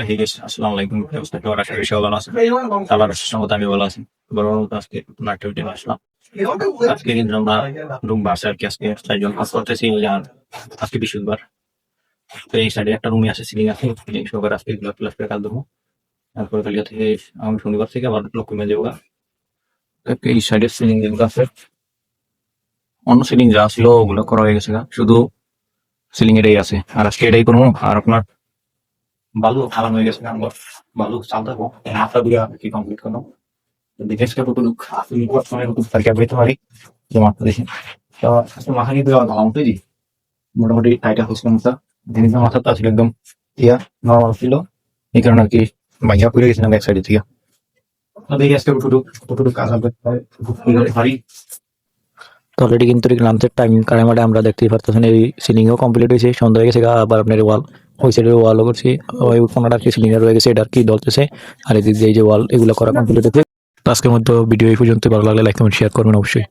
হয়ে গেছে। আসসালামু আলাইকুম। কি অবস্থা? কেমন আছেন? বেশি ভালো আছেন? আল্লাহর রহমতে আমি ভালো আছি। বড় আজকে নতুন একটা ভিডিও আসলাম। আজকে কিন্তু আমরা রুম বাসে আর কি আজকে 4 জন কাজ করতেছি। আর আজকে বৃহস্পতিবার। তো এই সাইডে একটা রুমে আছে, সিলিং আছে। সিলিং সহকারে আজকে এগুলো প্লাস করে কাজ দেবো। তারপরে কালকে থেকে আমি শনিবার থেকে আবার লক্ষ্মী যাবো। এই সাইডে সিলিং যেগুলো আছে, অন্য সিলিং যা ছিল ওগুলো করা হয়ে গেছে গা। শুধু সিলিং এটাই আছে। আর আজকে এটাই করবো। আর আপনার বালু ফালানো হয়ে গেছে, আমরা বালু চাল দেবো হাফটা দিয়ে কি কমপ্লিট করলাম। দেখে আজকে কতটুক সময় তারিখে পেতে পারি যে মাত্রা দেখি। তো আজকে মাথা নিয়ে দেওয়া ভালো তৈরি মোটামুটি টাইটা হয়েছিল মাথা। জিনিসের মাথাটা আসলে একদম ইয়া নর্মাল ছিল, এই কারণে আর কি ভাইয়া পড়ে গেছিলাম এক সাইডে থেকে। দেখি আজকে কতটুকু কাজ হবে পারি। তো অলরেডি কিন্তু লাঞ্চের টাইম কারামাটে আমরা দেখতেই পারতেছেন এই সিলিংও কমপ্লিট হয়েছে, সন্ধ্যা হয়ে গেছে আবার আপনার ওয়াল ওই সাইডের ওয়ালও করছি, ওই কোনাটা আর কি সিলিং রয়ে গেছে, এটা আর কি ধরতেছে। আর এদিক দিয়ে এই যে ওয়াল এগুলো করা কমপ্লিট হয়েছে। তো আজকের মধ্যে ভিডিও এই পর্যন্ত, ভালো লাগলে লাইক কমেন্ট শেয়ার করবেন অবশ্যই।